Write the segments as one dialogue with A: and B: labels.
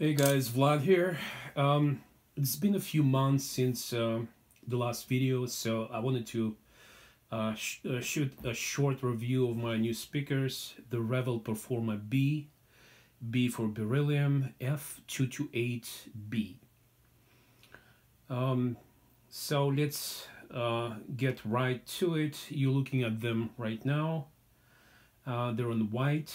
A: Hey guys, Vlad here. It's been a few months since the last video, so I wanted to shoot a short review of my new speakers, the Revel PerformaBe, B for Berillyum, F228Be. So let's get right to it. You're looking at them right now. They're on white.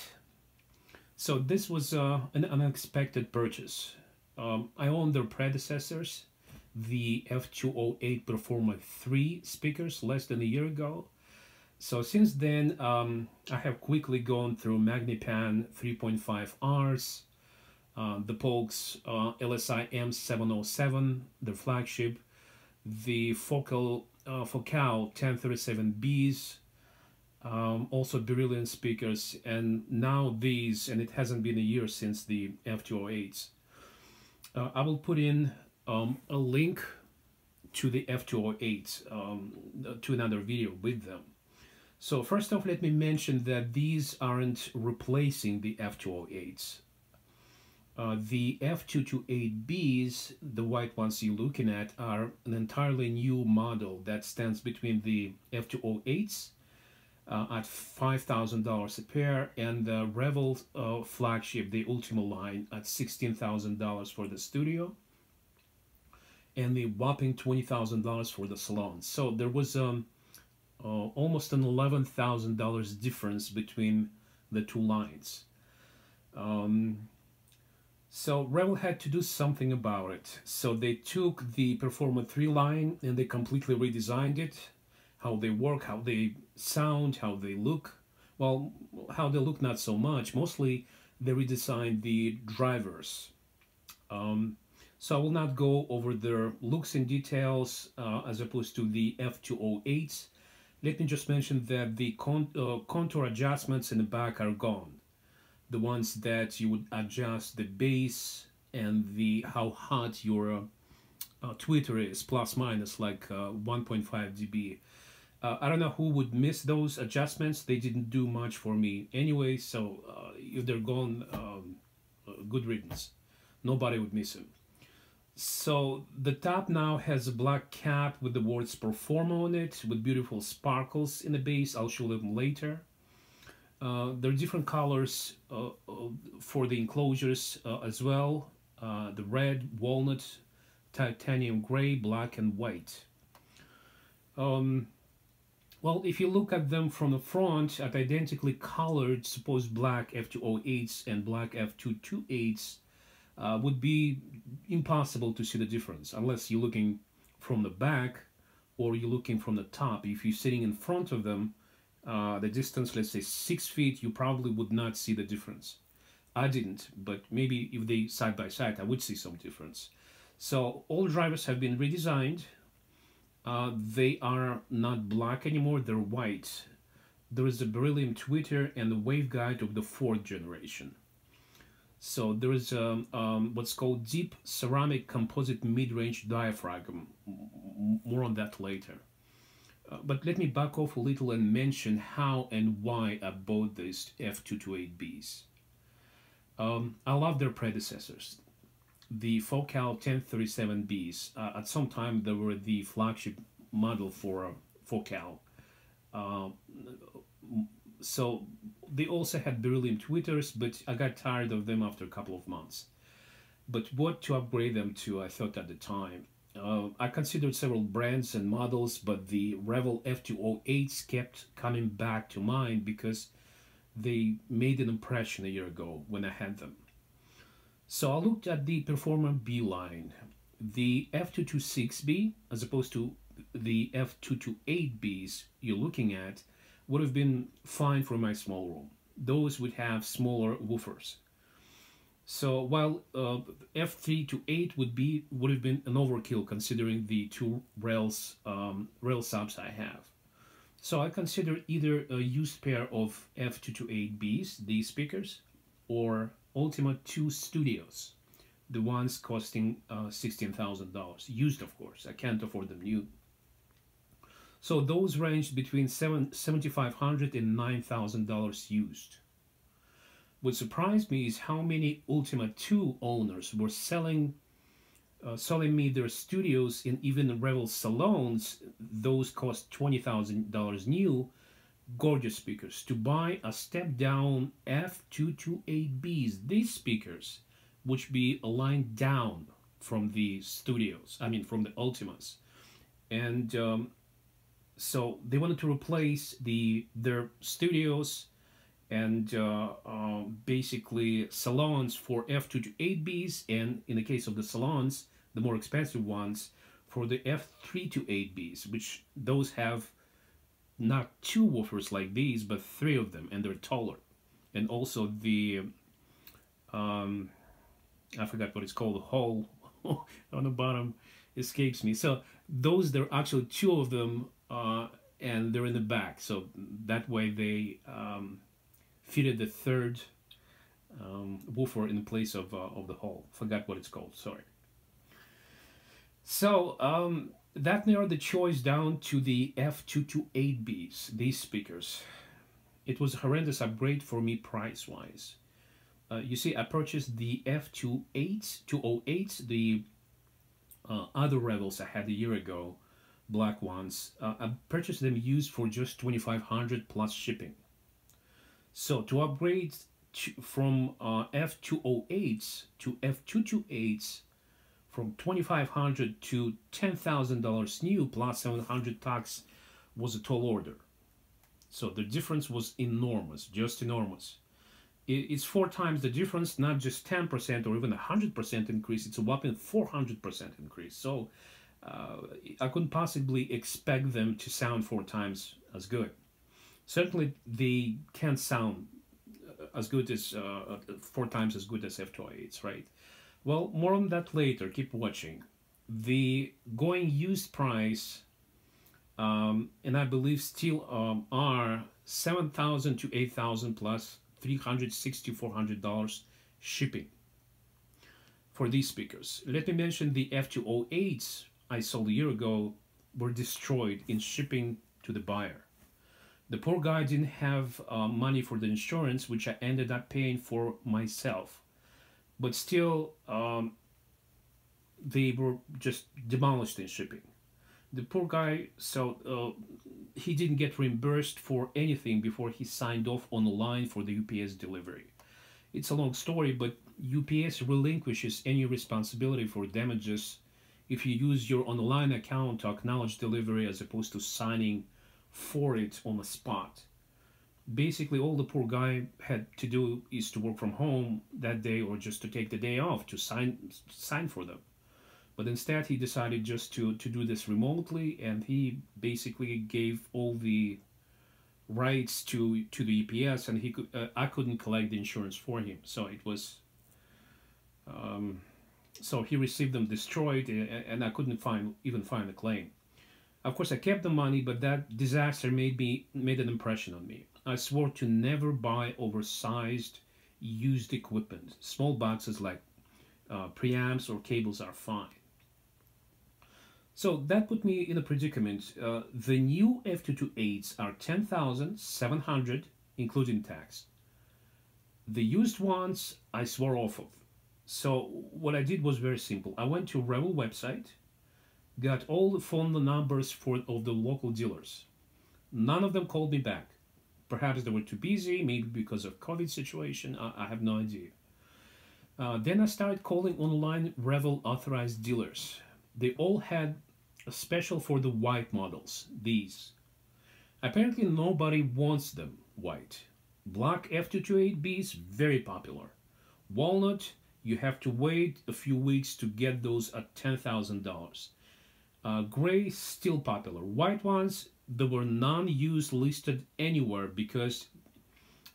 A: So this was an unexpected purchase. I own their predecessors, the F208 Performa 3 speakers, less than a year ago. So since then, I have quickly gone through Magnipan 3.5Rs, the Polk's LSI M707, the flagship, the Focal 1037Bs, also Berillyum speakers, and now these, and it hasn't been a year since the F208s. I will put in a link to the F208s, to another video with them. So first off, let me mention that these aren't replacing the F208s. The F228Bs, the white ones you're looking at, are an entirely new model that stands between the F208s at $5,000 a pair, and the Revel flagship, the Ultima line, at $16,000 for the studio, and the whopping $20,000 for the salon. So there was almost an $11,000 difference between the two lines. So Revel had to do something about it. So they took the Performa 3 line and they completely redesigned it. How they work, how they sound, how they look. Well, how they look not so much. Mostly they redesigned the drivers. So I will not go over their looks in details as opposed to the F208s. Let me just mention that the contour adjustments in the back are gone. The ones that you would adjust the bass and the how hot your tweeter is, plus minus like 1.5 dB. I don't know who would miss those adjustments. They didn't do much for me anyway, so if they're gone, good riddance. Nobody would miss them. So the top now has a black cap with the words Performa on it, with beautiful sparkles in the base. I'll show them later. There are different colors for the enclosures as well. The red, walnut, titanium gray, black, and white. Well, if you look at them from the front at identically colored, suppose black F208s and black F228s, would be impossible to see the difference unless you're looking from the back or you're looking from the top. If you're sitting in front of them, the distance, let's say 6 feet, you probably would not see the difference. I didn't, but maybe if they side by side, I would see some difference. So all drivers have been redesigned. They are not black anymore, they're white. There is a Berillyum tweeter and the waveguide of the 4th generation. So there is what's called deep ceramic composite mid-range diaphragm. More on that later. But let me back off a little and mention how and why I bought these F228Bs. I love their predecessors. The Focal 1037Bs. At some time, they were the flagship model for Focal. So they also had Berillyum tweeters, but I got tired of them after a couple of months. But what to upgrade them to, I thought at the time. I considered several brands and models, but the Revel F208s kept coming back to mind because they made an impression a year ago when I had them. So I looked at the PerformaBe line. The F226Be, as opposed to the F228Bs you're looking at, would have been fine for my small room. Those would have smaller woofers. So while F328 would have been an overkill considering the two REL subs I have. So I considered either a used pair of F228Bs, these speakers, or Ultima 2 Studios, the ones costing $16,000. Used, of course. I can't afford them new. So those ranged between $7,500 and $9,000 used. What surprised me is how many Ultima 2 owners were selling me their studios in even Revel salons. Those cost $20,000 new, gorgeous speakers, to buy a step-down F228Bs. These speakers, which be aligned down from the studios, I mean from the Ultimas. And so they wanted to replace their studios and basically salons for F228Bs, and in the case of the salons, the more expensive ones, for the F328Bs, which those have not 2 woofers like these, but 3 of them, and they're taller. And also the, I forgot what it's called, the hole on the bottom escapes me. So those, there are actually 2 of them, and they're in the back. So that way they fitted the 3rd woofer in place of the hole. Forgot what it's called, sorry. So that narrowed the choice down to the F228Bs, these speakers. It was a horrendous upgrade for me price-wise. You see, I purchased the F208s, the other Revels I had a year ago, black ones. I purchased them used for just $2,500 plus shipping. So to upgrade from F208s to F228s, from $2,500 to $10,000 new plus 700 tax was a tall order. So the difference was enormous, just enormous. It's 4 times the difference, not just 10% or even 100% increase. It's a whopping 400% increase. So I couldn't possibly expect them to sound 4 times as good. Certainly they can't sound as good as 4 times as good as F208s, right? Well, more on that later. Keep watching. The going used price, and I believe still are $7,000 to $8,000 plus $360 to $400 shipping for these speakers. Let me mention the F208s I sold a year ago were destroyed in shipping to the buyer. The poor guy didn't have money for the insurance, which I ended up paying for myself. But still, they were just demolished in shipping. The poor guy, so he didn't get reimbursed for anything before he signed off on the line for the UPS delivery. It's a long story, but UPS relinquishes any responsibility for damages if you use your online account to acknowledge delivery as opposed to signing for it on the spot. Basically, all the poor guy had to do is to work from home that day, or just to take the day off to sign for them. But instead, he decided just to do this remotely, and he basically gave all the rights to the EPS, and I couldn't collect the insurance for him. So it was, so he received them destroyed, and I couldn't even find a claim. Of course, I kept the money, but that disaster made an impression on me. I swore to never buy oversized used equipment. Small boxes like preamps or cables are fine. So that put me in a predicament. The new F228s are $10,700, including tax. The used ones I swore off of. So what I did was very simple. I went to Revel website, got all the phone numbers of the local dealers. None of them called me back. Perhaps they were too busy, maybe because of COVID situation, I have no idea. Then I started calling online Revel authorized dealers. They all had a special for the white models, these. Apparently nobody wants them white. Black F228Bs, very popular. Walnut, you have to wait a few weeks to get those at $10,000. Gray, still popular. White ones, there were none used listed anywhere because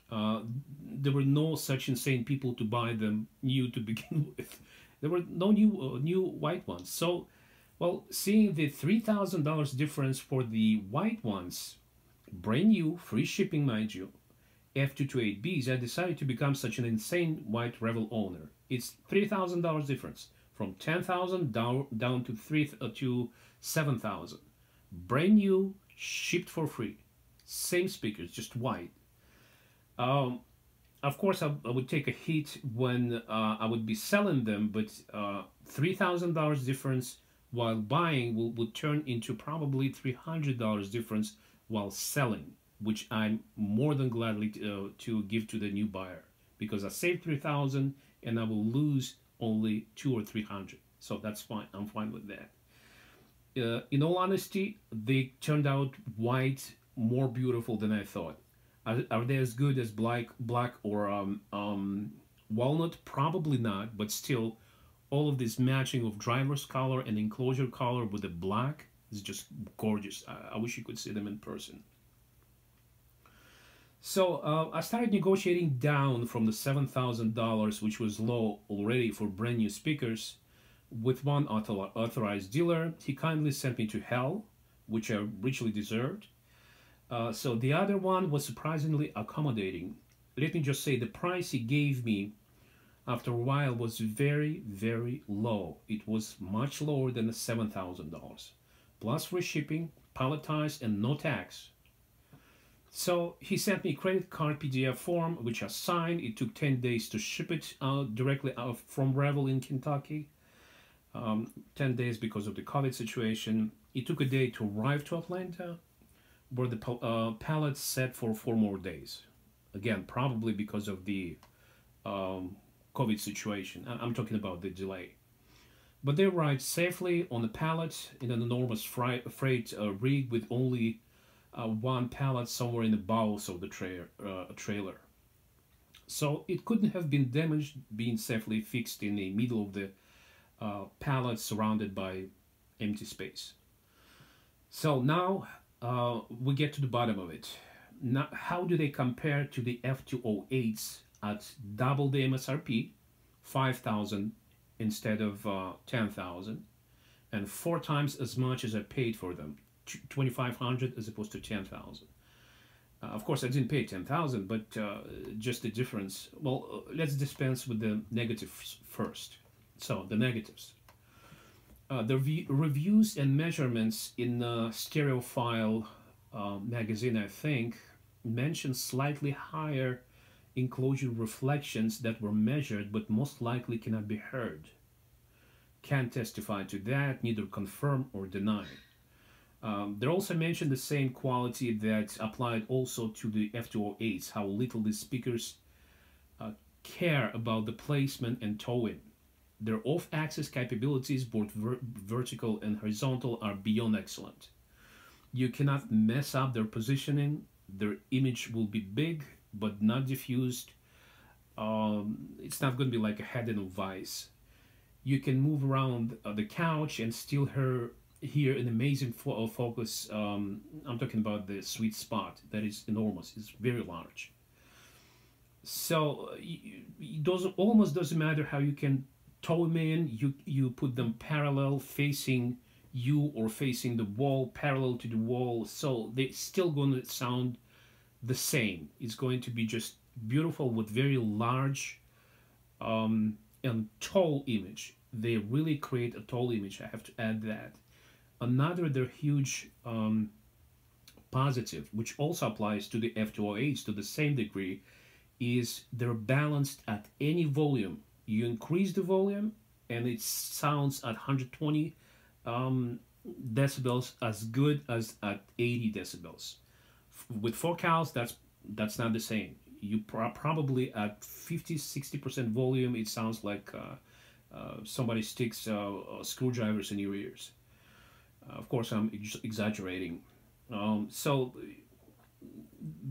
A: there were no such insane people to buy them new to begin with. There were no new white ones. So, well, seeing the $3,000 difference for the white ones, brand new, free shipping, mind you, F228Bs, I decided to become such an insane white Revel owner. It's $3,000 difference, from $10,000 down to $7,000. Brand new, shipped for free. Same speakers, just white. Of course, I would take a hit when I would be selling them, but $3,000 difference while buying would turn into probably $300 difference while selling, which I'm more than gladly to give to the new buyer, because I saved 3,000 and I will lose only 200 or 300. So that's fine. I'm fine with that. In all honesty, they turned out white more beautiful than I thought. Are they as good as black or walnut? Probably not, but still, all of this matching of driver's color and enclosure color with the black is just gorgeous. I wish you could see them in person. So I started negotiating down from the $7,000, which was low already for brand new speakers, with one authorized dealer. He kindly sent me to hell, which I richly deserved. So the other one was surprisingly accommodating. Let me just say the price he gave me after a while was very, very low. It was much lower than the $7,000, plus free shipping, palletized, and no tax. So he sent me a credit card PDF form, which I signed. It took 10 days to ship it directly out from Revel in Kentucky. 10 days because of the COVID situation. It took a day to arrive to Atlanta, where the pallet set for 4 more days. Again, probably because of the COVID situation. I'm talking about the delay. But they arrived safely on the pallet in an enormous freight rig with only one pallet somewhere in the bowels of the trailer. So it couldn't have been damaged, being safely fixed in the middle of the pallet surrounded by empty space. So now we get to the bottom of it. Now, how do they compare to the F228s at double the MSRP, 5,000 instead of 10,000, and 4 times as much as I paid for them, 2,500 as opposed to 10,000. Of course, I didn't pay 10,000, but just the difference. Well, let's dispense with the negatives first. So the negatives. The reviews and measurements in Stereophile magazine, I think, mentioned slightly higher enclosure reflections that were measured but most likely cannot be heard. Can't testify to that, neither confirm or deny. They also mentioned the same quality that applied also to the F208s, how little the speakers care about the placement and towing. Their off-axis capabilities, both vertical and horizontal, are beyond excellent. You cannot mess up their positioning. Their image will be big, but not diffused. It's not going to be like a head in a vice. You can move around the couch and still hear an amazing focus. I'm talking about the sweet spot. That is enormous. It's very large. So it almost doesn't matter how you can tow them in. You put them parallel, facing you or facing the wall, parallel to the wall. So they're still going to sound the same. It's going to be just beautiful with very large and tall image. They really create a tall image. I have to add that. Another, their huge positive, which also applies to the F208s to the same degree, is they're balanced at any volume. You increase the volume and it sounds at 120 decibels as good as at 80 decibels. With 4 cows, that's not the same. You probably at 50-60% volume, it sounds like somebody sticks screwdrivers in your ears. Of course, I'm exaggerating. So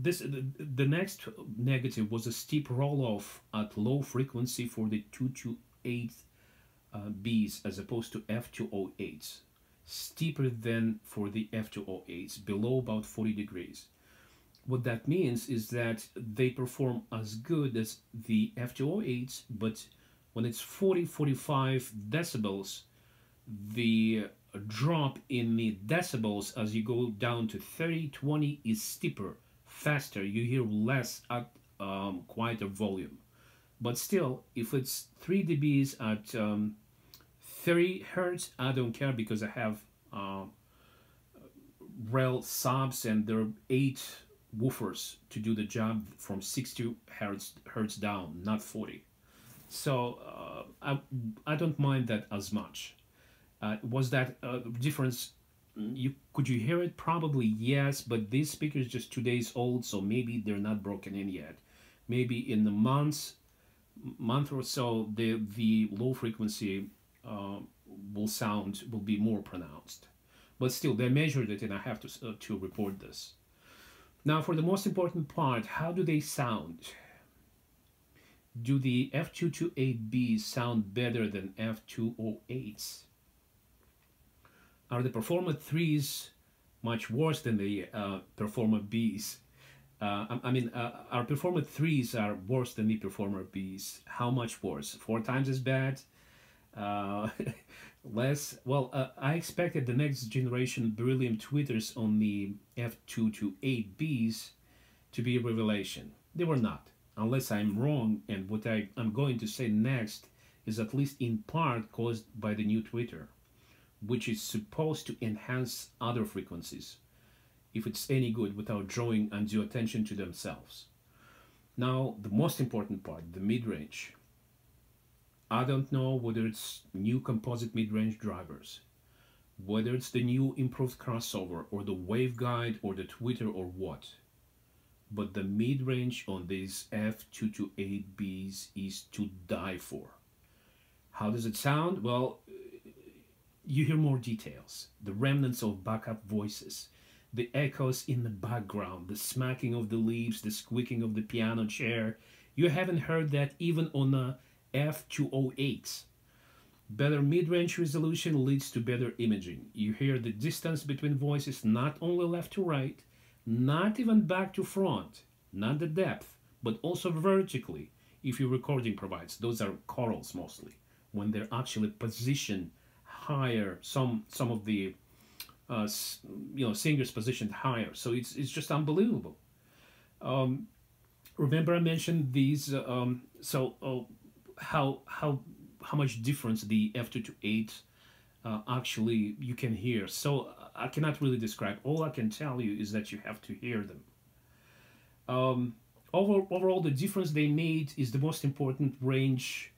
A: the next negative was a steep roll-off at low frequency for the 228Bes as opposed to F208s. Steeper than for the F208s, below about 40 degrees. What that means is that they perform as good as the F208s, but when it's 40-45 decibels, the drop in the decibels as you go down to 30-20 is steeper, faster. You hear less at quieter volume. But still, if it's 3 dBs at 30 hertz, I don't care because I have REL subs and they're 8 woofers to do the job from 60 hertz down, not 40. So I don't mind that as much. Was that difference? Could you hear it? Probably yes, but this speaker is just 2 days old, so maybe they're not broken in yet. Maybe in the month or so, the low frequency will be more pronounced. But still, they measured it, and I have to report this. Now, for the most important part, how do they sound? Do the F228Be sound better than F208s? Are the Performa3s much worse than the PerformaBes? Our Performa3s are worse than the PerformaBes. How much worse? 4 times as bad? Less? Well, I expected the next generation Berillyum tweeters on the F228Bes to be a revelation. They were not, unless I'm wrong, and what I'm going to say next is at least in part caused by the new tweeter, which is supposed to enhance other frequencies, if it's any good, without drawing undue attention to themselves. Now, the most important part, the mid-range. I don't know whether it's new composite mid-range drivers, whether it's the new improved crossover, or the waveguide, or the tweeter, or what. But the mid-range on these F228Bes is to die for. How does it sound? Well, you hear more details, the remnants of backup voices, the echoes in the background, the smacking of the leaves, the squeaking of the piano chair. You haven't heard that even on the F208s. Better mid-range resolution leads to better imaging. You hear the distance between voices, not only left to right, not even back to front, not the depth, but also vertically, if your recording provides. Those are chorals mostly, when they're actually positioned higher, some of the singers positioned higher. So it's just unbelievable. Remember I mentioned these, how much difference the F228 actually you can hear. So I cannot really describe. All I can tell you is that you have to hear them. Overall, the difference they made is the most important range,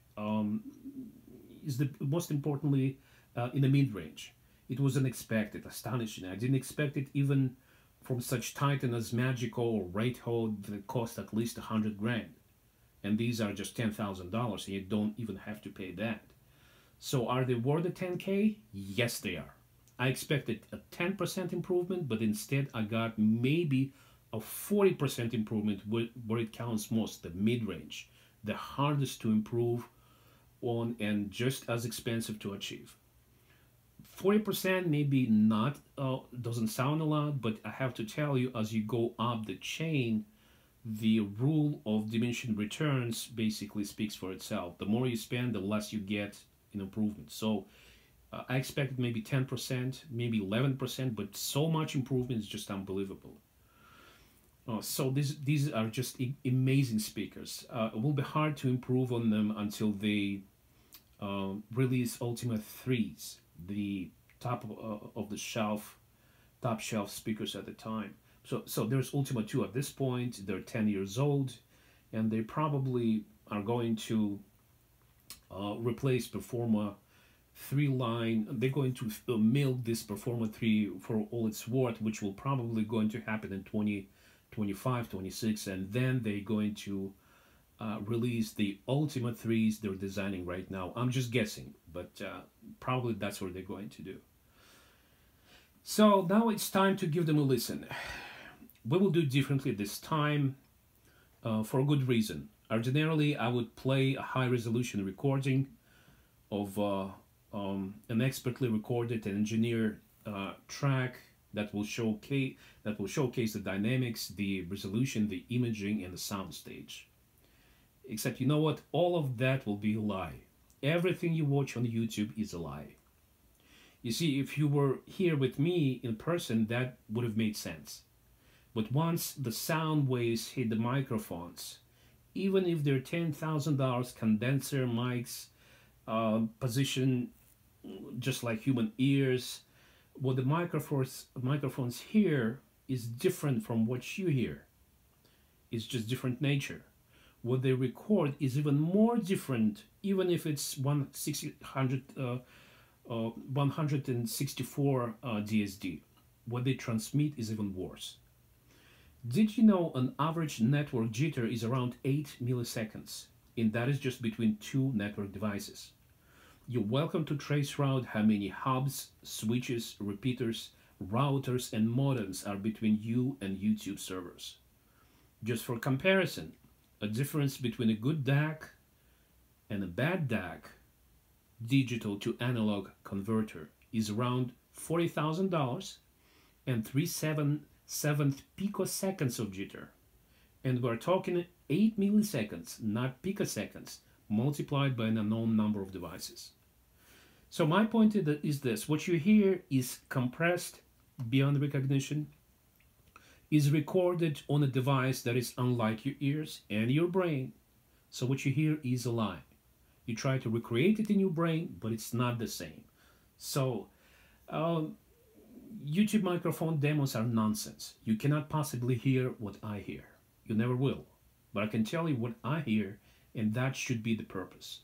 A: importantly in the mid-range. It was unexpected, astonishing. I didn't expect it even from such titan as Magical or Rate-Hold that cost at least 100 grand. And these are just $10,000, and you don't even have to pay that. So are they worth the 10K? Yes, they are. I expected a 10% improvement, but instead I got maybe a 40% improvement where it counts most, the mid-range, the hardest to improve on and just as expensive to achieve. 40% maybe not, doesn't sound a lot, but I have to tell you, as you go up the chain, the rule of diminishing returns basically speaks for itself. The more you spend, the less you get in improvement. So I expected maybe 10%, maybe 11%, but so much improvement is just unbelievable. So these are just amazing speakers. It will be hard to improve on them until they release Ultima 3s, the top shelf speakers at the time. So there's Ultima 2 at this point. They're 10 years old, and they probably are going to replace Performa 3 line. They're going to milk this Performa 3 for all it's worth, which will probably going to happen in 2025, 26, and then they're going to release the Ultima 3s they're designing right now. I'm just guessing, but probably that's what they're going to do. So now it's time to give them a listen. We will do differently this time for a good reason. Ordinarily, I would play a high-resolution recording of an expertly recorded and engineered track that will showcase the dynamics, the resolution, the imaging, and the soundstage. Except, you know what? All of that will be a lie. Everything you watch on YouTube is a lie. You see, if you were here with me in person, that would have made sense. But once the sound waves hit the microphones, even if they're $10,000 condenser mics, positioned just like human ears, what the microphones hear is different from what you hear. It's just different nature. What they record is even more different, even if it's 164 DSD. What they transmit is even worse. Did you know an average network jitter is around 8 milliseconds? And that is just between two network devices. You're welcome to trace route how many hubs, switches, repeaters, routers, and modems are between you and YouTube servers. Just for comparison, a difference between a good DAC and a bad DAC, digital to analog converter, is around $40,000 and 3/7 picoseconds of jitter. And we're talking 8 milliseconds, not picoseconds, multiplied by an unknown number of devices. So my point is this: what you hear is compressed beyond recognition, is recorded on a device that is unlike your ears and your brain. So what you hear is a lie. You try to recreate it in your brain, but it's not the same. So YouTube microphone demos are nonsense. You cannot possibly hear what I hear. You never will. But I can tell you what I hear, and that should be the purpose.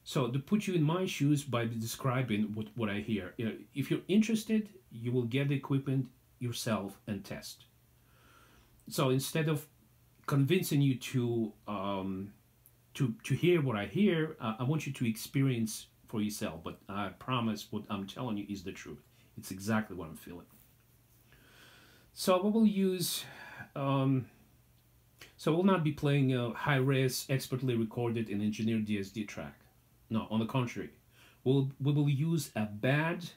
A: So to put you in my shoes by describing what I hear, if you're interested, you will get the equipment yourself and test. So instead of convincing you to hear what I hear, I want you to experience for yourself. But I promise what I'm telling you is the truth. It's exactly what I'm feeling. So we will use. So we'll not be playing a high-res, expertly recorded and engineered DSD track. No, on the contrary, we will use a bad,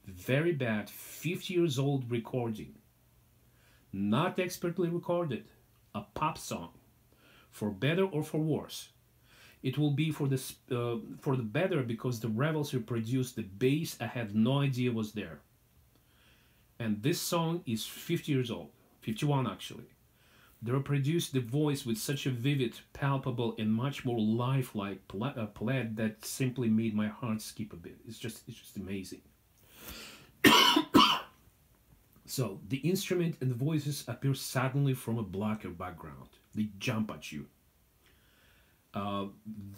A: very bad, 50 years old recording, not expertly recorded, a pop song, for better or for worse. It will be for the better because the Revels reproduced the bass I had no idea was there. And this song is 50 years old, 51 actually. They reproduced the voice with such a vivid, palpable, and much more lifelike plead that simply made my heart skip a bit. It's just amazing. So the instrument and the voices appear suddenly from a blacker background. They jump at you.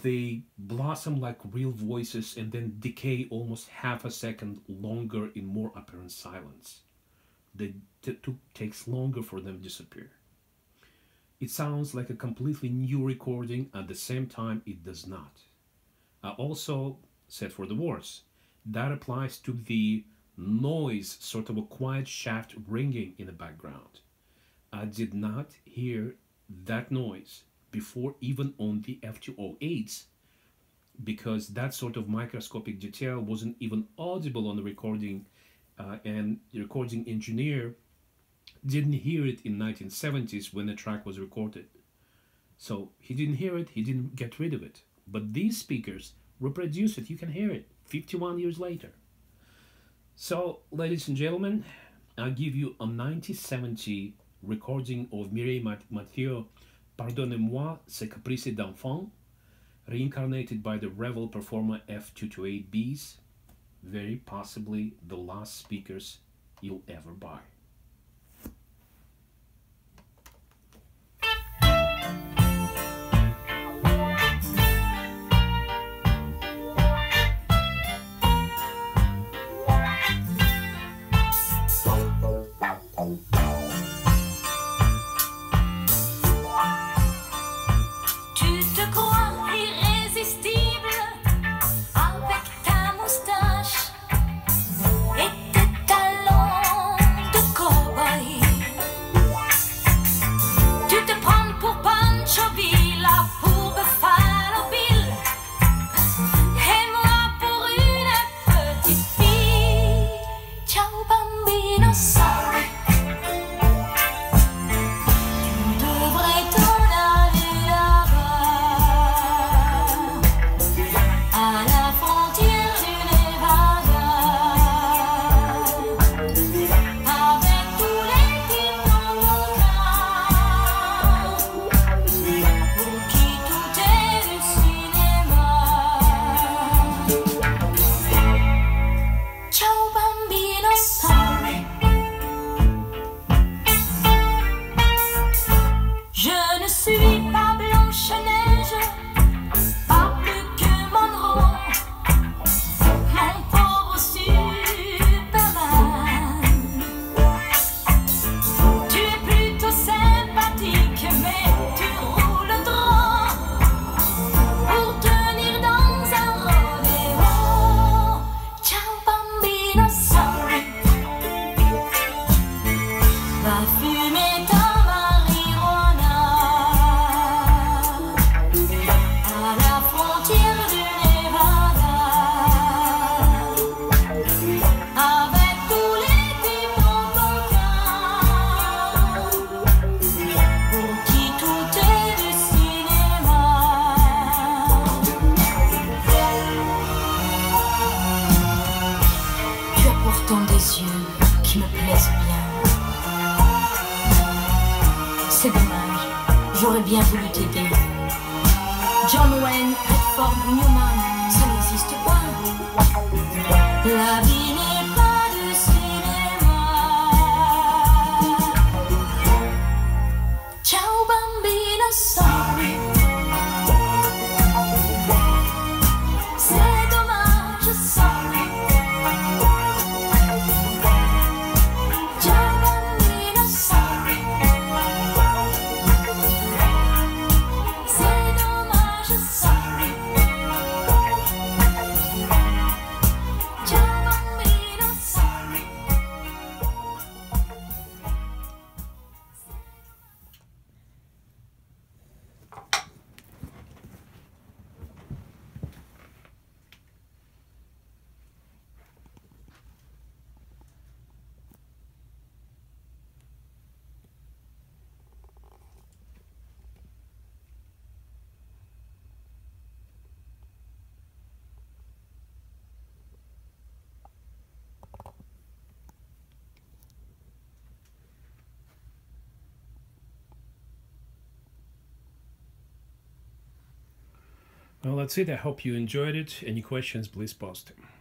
A: They blossom like real voices and then decay almost half a second longer in more apparent silence. It takes longer for them to disappear. It sounds like a completely new recording, at the same time it does not. I also said for the worse. That applies to the noise, sort of a quiet shaft ringing in the background. I did not hear that noise before, even on the F228s, because that sort of microscopic detail wasn't even audible on the recording, and the recording engineer didn't hear it in 1970s when the track was recorded. So he didn't hear it, he didn't get rid of it. But these speakers reproduce it, you can hear it 51 years later. So, ladies and gentlemen, I'll give you a 1970 recording of Mireille Mathieu, Pardonnez-moi ces caprices d'enfant, reincarnated by the Revel Performa F228Bes, very possibly the last speakers you'll ever buy.
B: De bien voulu t'aider. John Wayne, Redford, Newman, ça n'existe pas. La vie n'est pas du cinéma. Ciao bambina, sorry. C'est dommage, sorry. Ciao bambina, sorry. C'est dommage, sorry. Ciao bambina, sorry.
A: Well, that's it. I hope you enjoyed it. Any questions, please post them.